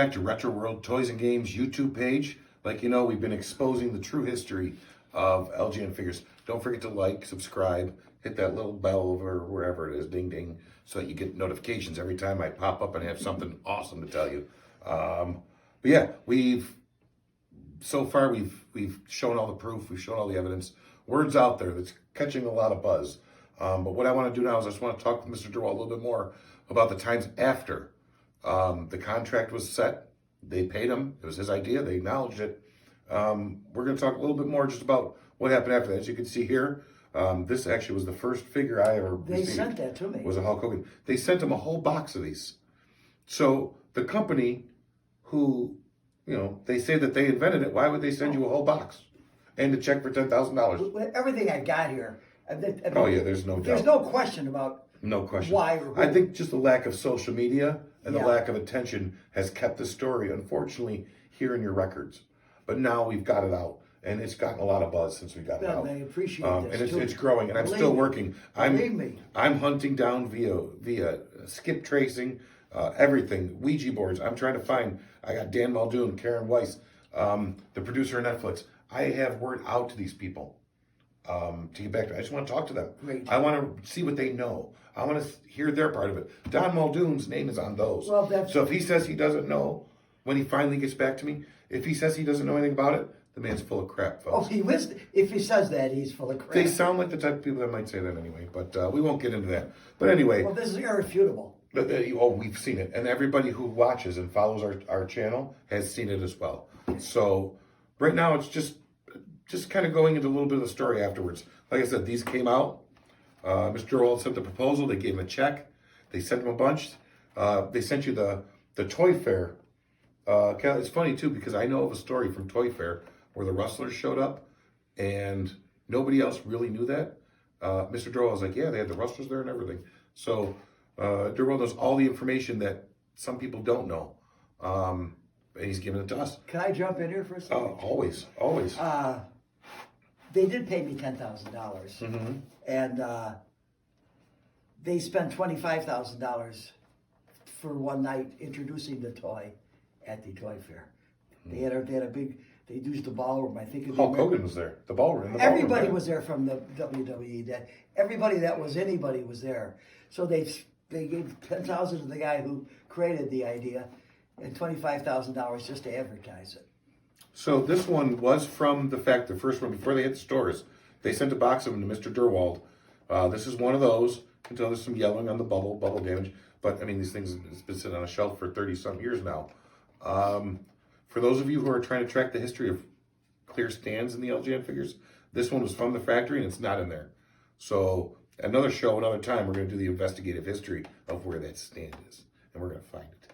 back to Retro World Toys and Games YouTube page. Like you know, we've been exposing the true history of LJN figures. Don't forget to like, subscribe, hit that little bell over wherever it is, ding ding, so that you get notifications every time I pop up and have something awesome to tell you. But yeah, so far we've shown all the proof, we've shown all the evidence. Word's out there that's catching a lot of buzz. But what I want to do now is I just want to talk with Mr. Derwald a little bit more about the times after the contract was set. They paid him. It was his idea. They acknowledged it. We're going to talk a little bit more just about what happened after that. As you can see here, this actually was the first figure I ever received. They sent that to me. Was a Hulk Hogan. They sent him a whole box of these. So the company who, you know, they say that they invented it, why would they send you a whole box and a check for $10,000? Everything I got here. Oh yeah, there's no doubt. There's no question about no question. Why or who. I think just the lack of social media and the lack of attention has kept the story, unfortunately, here in your records. But now we've got it out, and it's gotten a lot of buzz since we got it out. I appreciate this, and it's growing, and I'm still working. Believe me. I'm hunting down via skip tracing, everything, Ouija boards. I'm trying to find. I got Dan Muldoon, Karen Weiss, the producer of Netflix. I have word out to these people. To get back to, I just want to talk to them. Great. I want to see what they know. I want to hear their part of it. Don Muldoon's name is on those. Well, so if he says he doesn't know, when he finally gets back to me, if he says he doesn't know anything about it, the man's full of crap, folks. Oh, if he says that, he's full of crap. They sound like the type of people that might say that anyway, but we won't get into that. But anyway. Well, this is irrefutable. We've seen it. And everybody who watches and follows our channel has seen it as well. So right now it's just kind of going into a little bit of the story afterwards. Like I said, these came out. Mr. Derwald sent the proposal. They gave him a check. They sent him a bunch. They sent you the Toy Fair. It's funny, too, because I know of a story from Toy Fair where the Rustlers showed up, and nobody else really knew that. Mr. Derwald was like, yeah, they had the Rustlers there and everything. So Derwald knows all the information that some people don't know, and he's giving it to us. Can I jump in here for a second? Always. They did pay me $10,000, and they spent $25,000 for one night introducing the toy at the toy fair. They had a big. They used the ballroom. I think Hulk Hogan was there. The ballroom. Everybody was there from the WWE. Everybody that was anybody was there. So they gave $10,000 to the guy who created the idea, and $25,000 just to advertise it. So this one was from the first one, before they hit the stores, they sent a box of them to Mr. Derwald. This is one of those. You can tell there's some yellowing on the bubble damage. But, I mean, these things have been sitting on a shelf for 30-some years now. For those of you who are trying to track the history of clear stands in the LJN figures, this one was from the factory, and it's not in there. So another show, another time, we're going to do the investigative history of where that stand is. And we're going to find it.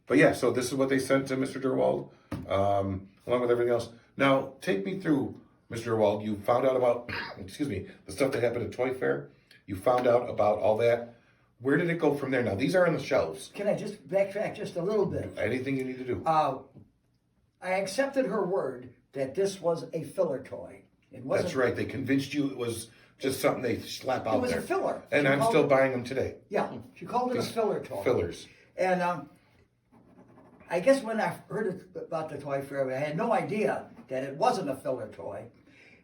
But yeah, so this is what they sent to Mr. Derwald, along with everything else. Now, take me through, Mr. Derwald. You found out about, the stuff that happened at Toy Fair. You found out about all that. Where did it go from there? Now, these are on the shelves. Can I just backtrack just a little bit? Anything you need to do. I accepted her word that this was a filler toy. It wasn't. That's right. They convinced you it was just something they slap out there. It was a filler. And I'm still buying them today. Yeah, she called it a filler toy. Fillers. And I guess when I heard about the toy fair, I had no idea that it wasn't a filler toy.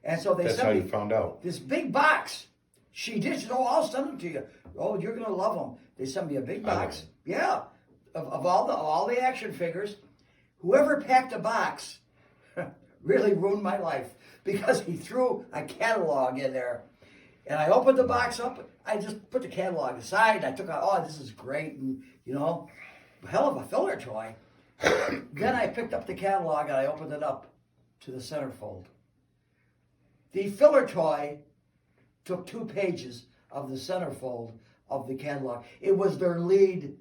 And so they That's sent how me you found out. this big box. She did. She said, "Oh, I'll send them to you. Oh, you're gonna love them." They sent me a big box. Yeah, of all the action figures. Whoever packed a box really ruined my life because he threw a catalog in there, and I opened the box up. I just put the catalog aside. I took out. Oh, this is great, and hell of a filler toy. Then I picked up the catalog and I opened it up to the centerfold. The filler toy took 2 pages of the centerfold of the catalog. It was their lead.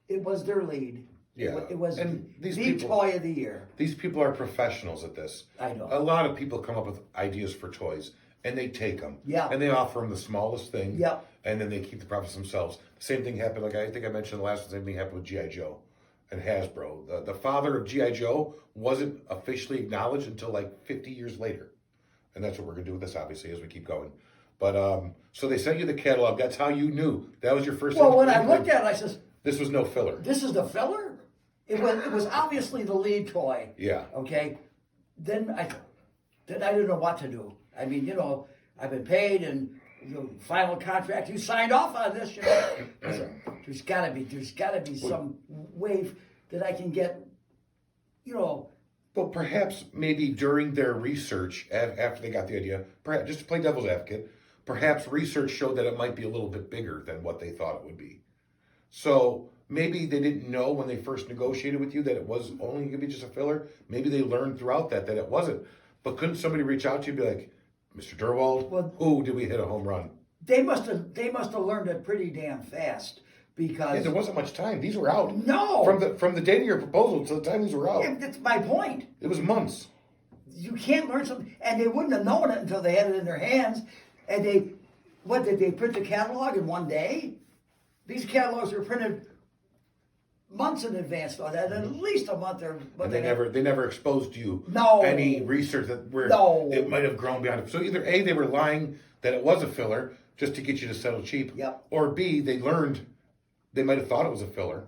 Yeah. It was the toy of the year. These people are professionals at this. I know. A lot of people come up with ideas for toys, and they take them. Yeah. And they offer them the smallest thing. Yeah. And then they keep the profits themselves. The same thing happened, like I think I mentioned the last one, same thing happened with G.I. Joe and Hasbro. The father of G.I. Joe wasn't officially acknowledged until like 50 years later. And that's what we're going to do with this, obviously, as we keep going. But, so they sent you the catalog. That's how you knew. That was your first. Well, when I looked at it, I says, this was no filler. This is the filler? it was obviously the lead toy. Yeah. Okay. Then I didn't know what to do. I mean, you know, I've been paid and the final contract, you signed off on this, you know. There's gotta be some way that I can get, you know. Well, perhaps maybe during their research, after they got the idea, perhaps just to play devil's advocate, perhaps research showed that it might be a little bit bigger than what they thought it would be. So maybe they didn't know when they first negotiated with you that it was only going to be just a filler. Maybe they learned throughout that it wasn't. But couldn't somebody reach out to you and be like, Mr. Derwald, Well, did we hit a home run? They must have learned it pretty damn fast because Yeah, there wasn't much time. These were out. No. From the date of your proposal to the time these were out. Yeah, that's my point. It was months. You can't learn something, and they wouldn't have known it until they had it in their hands. And did they print the catalog in one day? These catalogs were printed months in advance, so that at least a month or. And they never exposed you No. any research where No. it might have grown beyond it. So either A, they were lying that it was a filler just to get you to settle cheap. Yep. Or B, they learned they might have thought it was a filler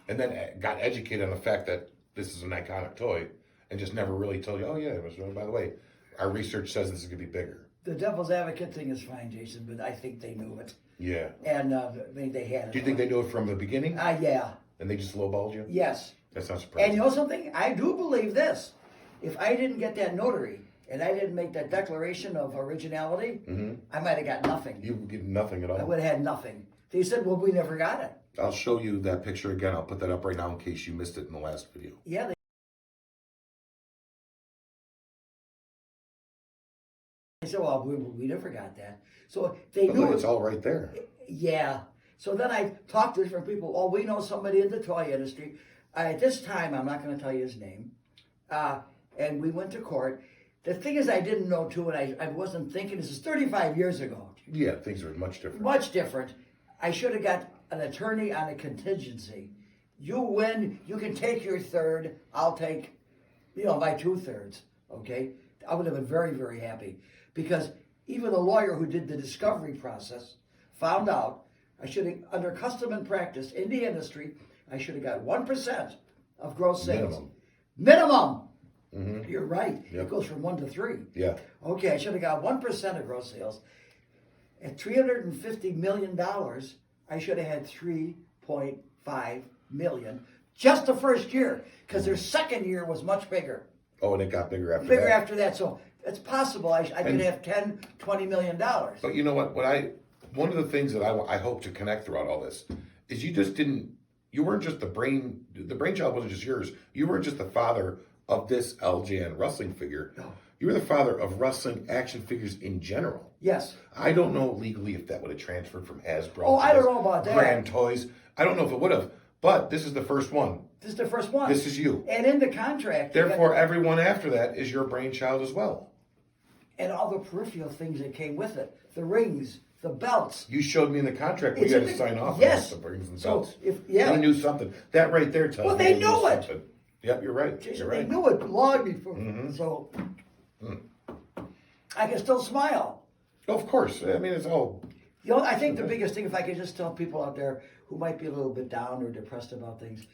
and then got educated on the fact that this is an iconic toy and just never really told you, oh yeah, it was, by the way, our research says this is going to be bigger. The devil's advocate thing is fine, Jason, but I think they knew it. Yeah. And they had it. Do you think they knew it from the beginning? Yeah. And they just lowballed you? Yes. That's not surprising. And you know something? I do believe this. If I didn't get that notary and I didn't make that declaration of originality, I might have got nothing. You would get nothing at all. I would have had nothing. They said, well, we never got it. I'll show you that picture again. I'll put that up right now in case you missed it in the last video. Yeah. They said, well, we never got that. So they knew. Look, it's all right there. Yeah. So then I talked to different people. Oh, we know somebody in the toy industry. At this time, I'm not going to tell you his name. And we went to court. The thing is, I didn't know too, and I wasn't thinking. This is 35 years ago. Yeah, things are much different. Much different. I should have got an attorney on a contingency. You win, you can take your third. I'll take, my 2/3. Okay, I would have been very, very happy because even the lawyer who did the discovery process found out I should have, under custom and practice in the industry, I should have got 1% of gross sales. Minimum. Mm-hmm. You're right. Yep. It goes from 1 to 3. Yeah. Okay, I should have got 1% of gross sales. At $350 million, I should have had $3.5 million just the first year, because their second year was much bigger. Oh, and it got bigger after that. Bigger after that, so it's possible I could have $10, $20 million. But you know what? One of the things that I hope to connect throughout all this is you weren't just the brainchild wasn't just yours. You weren't just the father of this LJN wrestling figure. No. You were the father of wrestling action figures in general. Yes. I don't know legally if that would have transferred from Hasbro. Oh, I don't know about that. Grand Toys. I don't know if it would have, but this is the first one. This is the first one. This is you. And in the contract. Therefore, everyone after that is your brainchild as well. And all the peripheral things that came with it. The rings, the belts. You showed me in the contract we had to sign off yes. on the rings and belts. Yeah. They knew something. That right there tells me. Well, they knew it. Something. Yep, you're right. Jason, you're right. They knew it long before. So I can still smile. Of course. I mean, it's all. I think the biggest thing, if I could just tell people out there who might be a little bit down or depressed about things,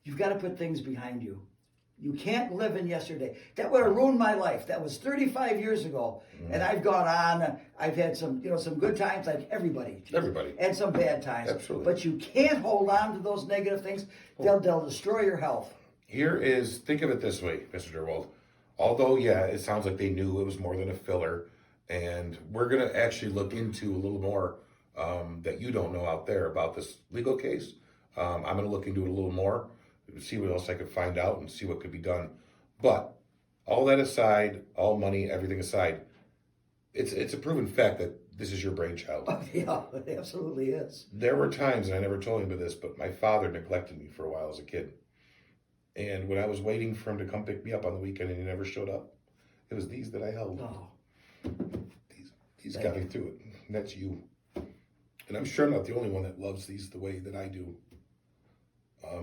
you've got to put things behind you. You can't live in yesterday. That would have ruined my life. That was 35 years ago. And I've gone on. I've had some good times like everybody. Everybody. And some bad times. Absolutely. But you can't hold on to those negative things. They'll destroy your health. Think of it this way, Mr. Derwald. Although, yeah, it sounds like they knew it was more than a filler. And we're going to actually look into a little more that you don't know out there about this legal case. I'm going to look into it a little more, see what else I could find out and see what could be done. But all that aside, all money, everything aside, it's a proven fact that this is your brainchild. Oh, yeah, it absolutely is. There were times, and I never told him this, but my father neglected me for a while as a kid. And when I was waiting for him to come pick me up on the weekend and he never showed up, it was these that I held. Oh. These got me through it. And that's you. And I'm sure I'm not the only one that loves these the way that I do.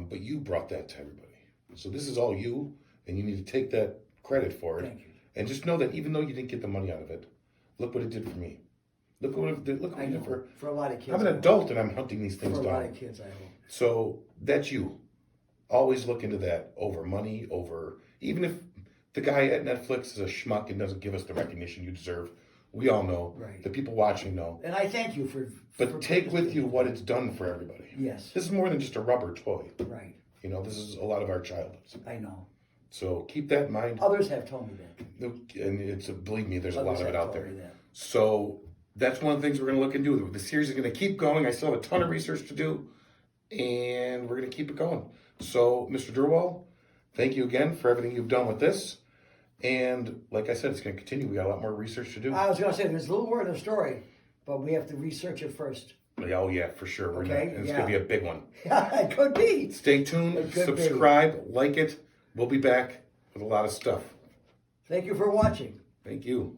But you brought that to everybody. So this is all you, and you need to take that credit for it. Thank you. And just know that even though you didn't get the money out of it, look what it did for me. Look what it did for a lot of kids. I'm an adult and I'm hunting these things down. For a lot of kids, I hope. So that's you. always look into that over money, over even if the guy at Netflix is a schmuck and doesn't give us the recognition you deserve. We all know. Right. The people watching know. And I thank you for. But take with you what it's done for everybody. Yes. This is more than just a rubber toy. Right. You know, this is a lot of our childhoods. I know. So keep that in mind. Others have told me that. And it's believe me, there's a Others lot of it have out told there. me that. So that's one of the things we're going to look into. The series is going to keep going. I still have a ton of research to do, and we're going to keep it going. So, Mr. Derwald, thank you again for everything you've done with this. And like I said, it's going to continue. We got a lot more research to do. I was going to say there's a little more in the story, but we have to research it first. Oh yeah, for sure. We're Okay, gonna, and it's yeah. going to be a big one. Yeah, it could be. Stay tuned. It could be. Subscribe. Like it. We'll be back with a lot of stuff. Thank you for watching. Thank you.